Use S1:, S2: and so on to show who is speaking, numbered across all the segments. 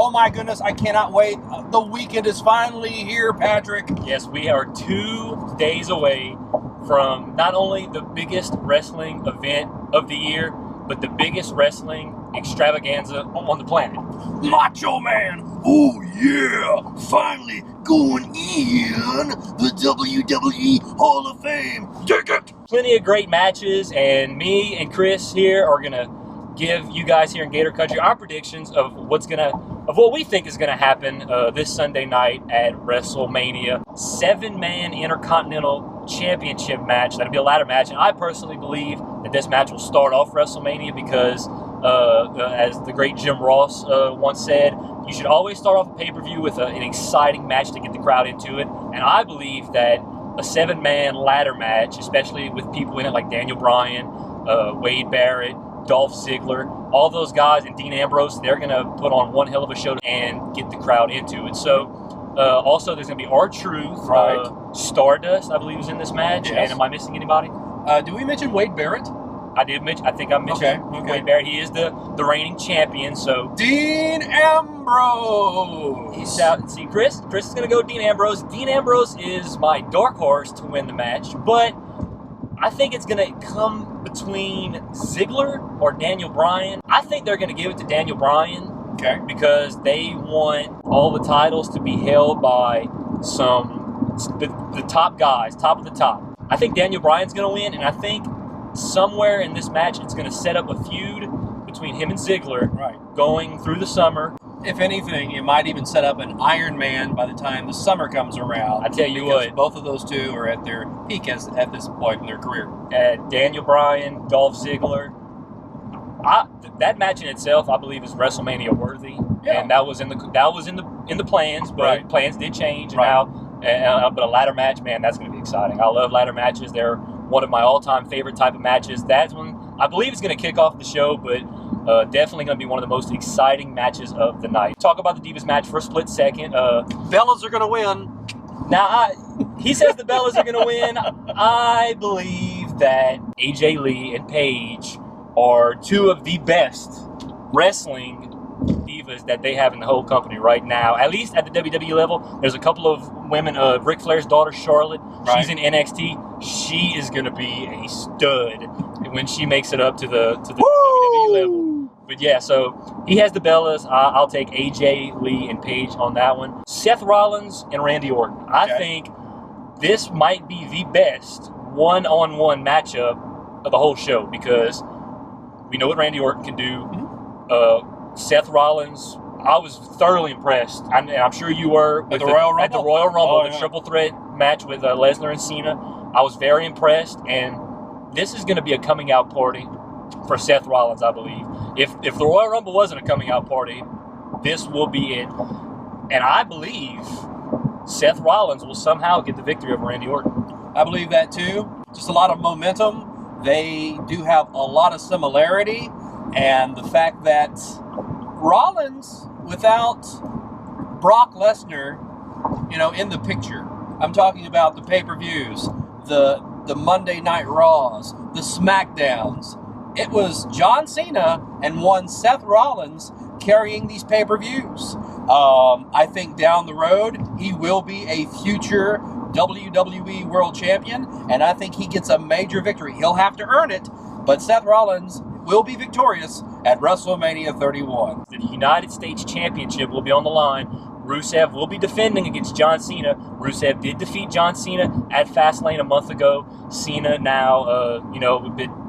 S1: Oh my goodness, I cannot wait. The weekend is finally here, Patrick.
S2: Yes, we are 2 days away from not only the biggest wrestling event of the year, but the biggest wrestling extravaganza on the planet.
S1: Macho Man! Oh yeah! Finally going in the WWE Hall of Fame. Dig it!
S2: Plenty of great matches, and me and Kris here are gonna give you guys here in Gator Country our predictions of what we think is gonna happen this Sunday night at WrestleMania. 7-man Intercontinental Championship match. That'll be a ladder match, and I personally believe that this match will start off WrestleMania because, as the great Jim Ross once said, you should always start off a pay-per-view with an exciting match to get the crowd into it. And I believe that a 7-man ladder match, especially with people in it like Daniel Bryan, Wade Barrett, Dolph Ziggler, all those guys, and Dean Ambrose, they're going to put on one hell of a show and get the crowd into it. So, also, there's going to be R-Truth.
S1: Right.
S2: Stardust, I believe, is in this match.
S1: Yes.
S2: And am I missing anybody?
S1: Did we mention Wade Barrett?
S2: I did mention. I think I mentioned Wade Barrett. He is the reigning champion. So
S1: Dean Ambrose.
S2: he's out. See, Kris is going to go Dean Ambrose. Dean Ambrose is my dark horse to win the match, but I think it's going to come between Ziggler or Daniel Bryan. I think they're going to give it to Daniel Bryan.
S1: Okay.
S2: Because they want all the titles to be held by the top guys, top of the top. I think Daniel Bryan's going to win, and I think somewhere in this match it's going to set up a feud between him and Ziggler going through the summer.
S1: If anything, it might even set up an Iron Man by the time the summer comes around.
S2: I tell you what.
S1: Both of those two are at their peak at this point in their career.
S2: Daniel Bryan, Dolph Ziggler. That match in itself, I believe, is WrestleMania worthy, and that was in the plans, but plans did change, and now, but a ladder match, man, that's going to be exciting. I love ladder matches; they're one of my all-time favorite type of matches. That one, I believe, is going to kick off the show, but definitely going to be one of the most exciting matches of the night. Talk about the Divas match for a split second.
S1: Bellas are going to win.
S2: Now, he says the Bellas are going to win. I believe that AJ Lee and Paige are two of the best wrestling divas that they have in the whole company right now. At least at the WWE level, there's a couple of women. Ric Flair's daughter, Charlotte, she's in NXT. She is going to be a stud when she makes it up to the WWE level. But yeah, so he has the Bellas. I'll take AJ Lee and Paige on that one. Seth Rollins and Randy Orton. I think this might be the best one-on-one matchup of the whole show because we know what Randy Orton can do. Seth Rollins, I was thoroughly impressed. I'm sure you were
S1: at the Royal Rumble.
S2: At the Royal Rumble, the triple threat match with Lesnar and Cena. I was very impressed, and this is going to be a coming out party for Seth Rollins, I believe. If the Royal Rumble wasn't a coming out party, this will be it. And I believe Seth Rollins will somehow get the victory over Randy Orton.
S1: I believe that too. Just a lot of momentum. They do have a lot of similarity, and the fact that Rollins, without Brock Lesnar, in the picture, I'm talking about the pay-per-views, the Monday Night Raws, the SmackDowns. It was John Cena and one Seth Rollins carrying these pay-per-views. I think down the road, he will be a future WWE World Champion, and I think he gets a major victory. He'll have to earn it, but Seth Rollins will be victorious at WrestleMania 31.
S2: The United States Championship will be on the line. Rusev will be defending against John Cena. Rusev did defeat John Cena at Fastlane a month ago. Cena now,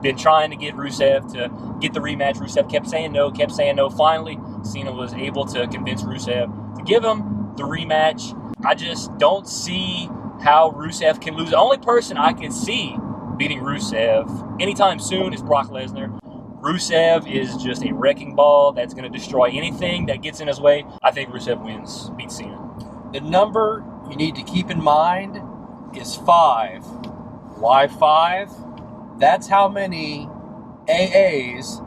S2: been trying to get Rusev to get the rematch. Rusev kept saying no. Finally, Cena was able to convince Rusev to give him the rematch. I just don't see how Rusev can lose. The only person I can see beating Rusev anytime soon is Brock Lesnar. Rusev is just a wrecking ball that's going to destroy anything that gets in his way. I think Rusev beats Cena.
S1: The number you need to keep in mind is 5. Why 5? That's how many AAs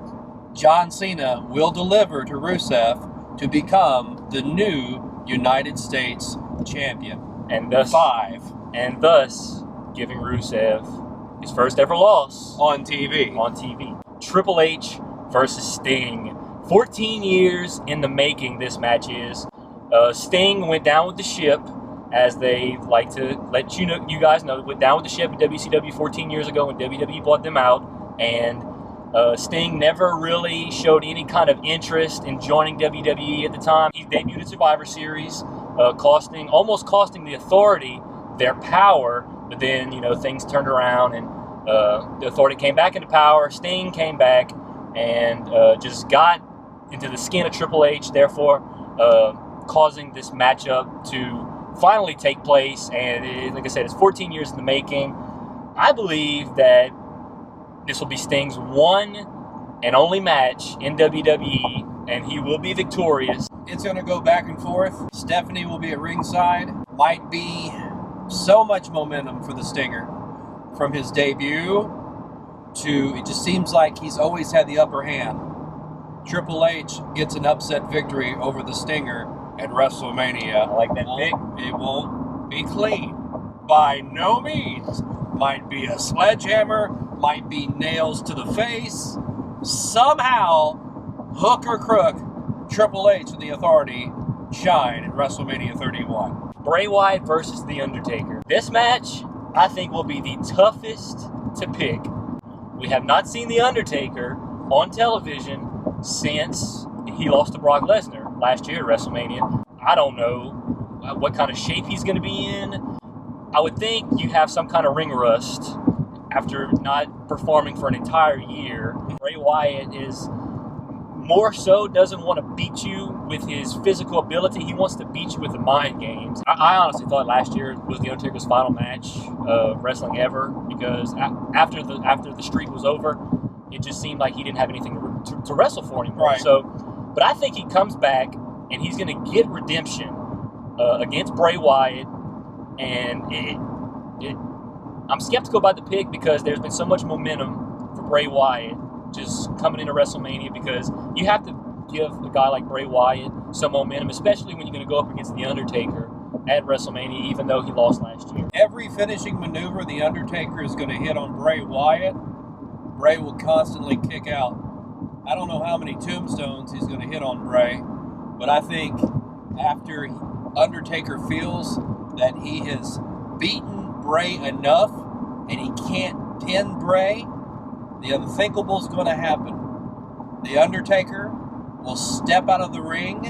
S1: John Cena will deliver to Rusev to become the new United States champion.
S2: And thus
S1: 5.
S2: And thus giving Rusev his first ever loss
S1: on TV.
S2: Triple H versus Sting 14 years in the making, this match is. Sting went down with the ship, as they like to let you guys know. Went down with the ship in WCW 14 years ago when WWE bought them out. And Sting never really showed any kind of interest in joining WWE at the time. He debuted at Survivor Series, almost costing the Authority their power. But then, things turned around and the Authority came back into power. Sting came back and just got into the skin of Triple H, therefore causing this matchup to finally take place. And like I said, it's 14 years in the making. I believe that this will be Sting's one and only match in WWE, and he will be victorious.
S1: It's going to go back and forth. Stephanie will be at ringside. Might be so much momentum for the Stinger from his debut to, it just seems like he's always had the upper hand. Triple H gets an upset victory over the Stinger at WrestleMania.
S2: I like that pick.
S1: It won't be clean. By no means. Might be a sledgehammer, might be nails to the face. Somehow, hook or crook, Triple H and the Authority shine at WrestleMania 31.
S2: Bray Wyatt versus The Undertaker. This match, I think, will be the toughest to pick. We have not seen The Undertaker on television since he lost to Brock Lesnar last year at WrestleMania. I don't know what kind of shape he's going to be in. I would think you have some kind of ring rust after not performing for an entire year. Bray Wyatt is more so doesn't want to beat you with his physical ability. He wants to beat you with the mind games. I honestly thought last year was The Undertaker's final match of wrestling ever, because after the streak was over, it just seemed like he didn't have anything to wrestle for anymore.
S1: Right.
S2: So, but I think he comes back and he's going to get redemption against Bray Wyatt. And I'm skeptical about the pick because there's been so much momentum for Bray Wyatt just coming into WrestleMania, because you have to give a guy like Bray Wyatt some momentum, especially when you're going to go up against The Undertaker at WrestleMania, even though he lost last year.
S1: Every finishing maneuver The Undertaker is going to hit on Bray Wyatt, Bray will constantly kick out. I don't know how many tombstones he's going to hit on Bray, but I think after Undertaker feels that he has beaten Bray enough and he can't pin Bray, the unthinkable is going to happen. The Undertaker will step out of the ring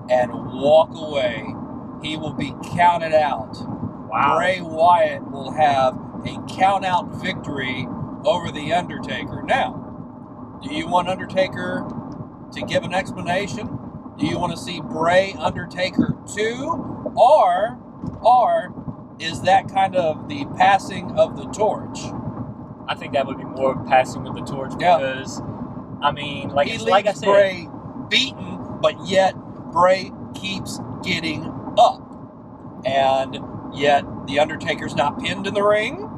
S1: and walk away. He will be counted out.
S2: Wow.
S1: Bray Wyatt will have a count-out victory over The Undertaker. Now, do you want Undertaker to give an explanation? Do you want to see Bray Undertaker 2? Or is that kind of the passing of the torch?
S2: I think that would be more passing of the torch because, I mean, like I said,
S1: Bray beaten, but yet Bray keeps getting up. And yet The Undertaker's not pinned in the ring.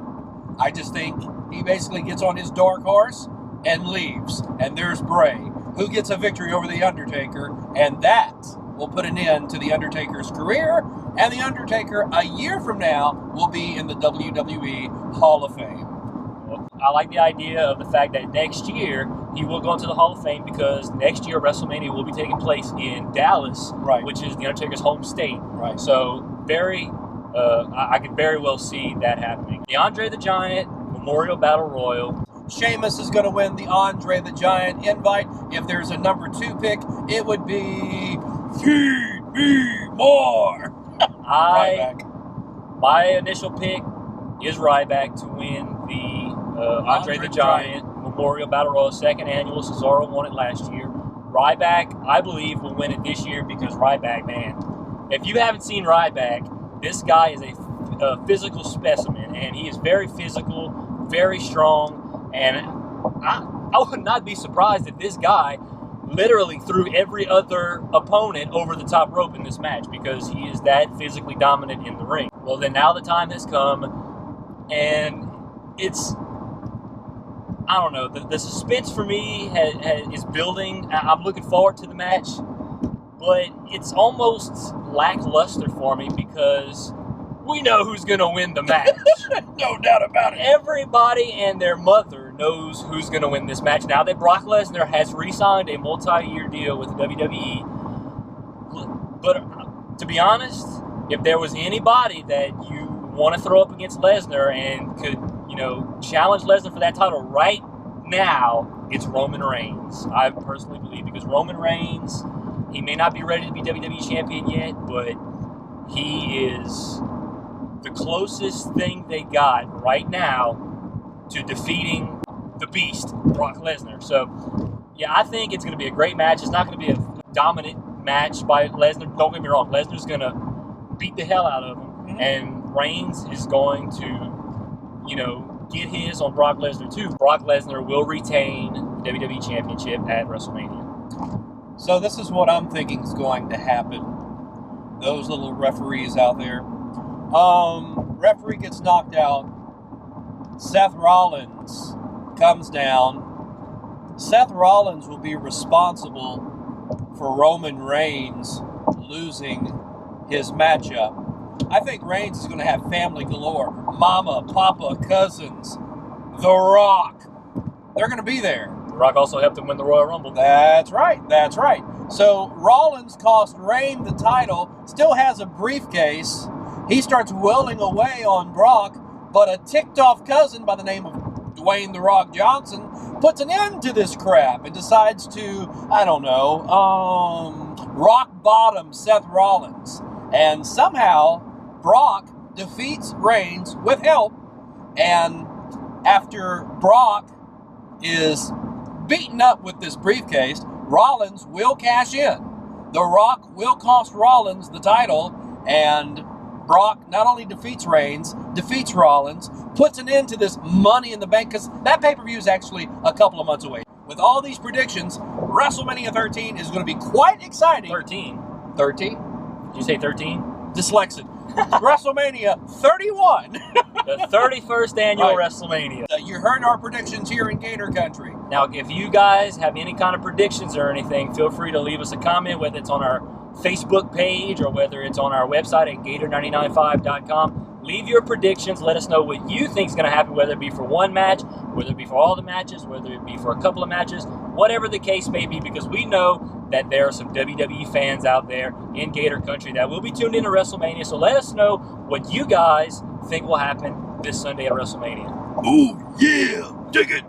S1: I just think he basically gets on his dark horse and leaves. And there's Bray, who gets a victory over The Undertaker, and that will put an end to The Undertaker's career, and The Undertaker, a year from now, will be in the WWE Hall of Fame.
S2: I like the idea of the fact that next year he will go into the Hall of Fame, because next year WrestleMania will be taking place in Dallas,
S1: right,
S2: which is The Undertaker's home state.
S1: Right.
S2: So I could very well see that happening. The Andre the Giant Memorial Battle Royal.
S1: Sheamus is going to win the Andre the Giant invite. If there's a number 2 pick, it would be Feed Me More.
S2: My initial pick is Ryback to win the Andre the Giant Memorial Battle Royal, 2nd annual. Cesaro won it last year. Ryback, I believe, will win it this year, because Ryback, man, if you haven't seen Ryback, this guy is a physical specimen, and he is very physical, very strong. And I would not be surprised if this guy literally threw every other opponent over the top rope in this match, because he is that physically dominant in the ring. Well, then now the time has come, and it's, I don't know, the suspense for me is building. I'm looking forward to the match, but it's almost lackluster for me, because we know who's going to win the match.
S1: No doubt about it.
S2: Everybody and their mother knows who's going to win this match. Now that Brock Lesnar has re-signed a multi-year deal with the WWE, but to be honest, if there was anybody that you want to throw up against Lesnar and could, challenge Lesnar for that title right now, it's Roman Reigns. I personally believe, because Roman Reigns, he may not be ready to be WWE champion yet, but he is the closest thing they got right now to defeating the Beast, Brock Lesnar. So, yeah, I think it's going to be a great match. It's not going to be a dominant match by Lesnar. Don't get me wrong. Lesnar's going to beat the hell out of him, mm-hmm. and Reigns is going to, get his on Brock Lesnar too. Brock Lesnar will retain the WWE Championship at WrestleMania.
S1: So this is what I'm thinking is going to happen. Those little referees out there. Referee gets knocked out. Seth Rollins comes down. Seth Rollins will be responsible for Roman Reigns losing his matchup. I think Reigns is going to have family galore. Mama, Papa, cousins, The Rock. They're going to be there.
S2: The Rock also helped him win the Royal Rumble.
S1: That's right. So Rollins cost Reigns the title, still has a briefcase. He starts willing away on Brock, but a ticked-off cousin by the name of Dwayne The Rock Johnson puts an end to this crap and decides to, rock bottom Seth Rollins. And somehow Brock defeats Reigns with help, and after Brock is beaten up with this briefcase, Rollins will cash in. The Rock will cost Rollins the title, and Brock not only defeats Reigns, defeats Rollins, puts an end to this Money in the Bank, because that pay-per-view is actually a couple of months away. With all these predictions, WrestleMania 13 is going to be quite exciting.
S2: 13?
S1: 13?
S2: Did you say 13?
S1: Dyslexic. WrestleMania 31.
S2: The 31st annual WrestleMania.
S1: You heard our predictions here in Gator Country.
S2: Now, if you guys have any kind of predictions or anything, feel free to leave us a comment, whether it's on our Facebook page or whether it's on our website at gator995.com. Leave your predictions. Let us know what you think is going to happen, whether it be for one match, whether it be for all the matches, whether it be for a couple of matches, whatever the case may be, because we know that there are some WWE fans out there in Gator Country that will be tuned into WrestleMania. So let us know what you guys think will happen this Sunday at WrestleMania.
S1: Oh, yeah. Dig it.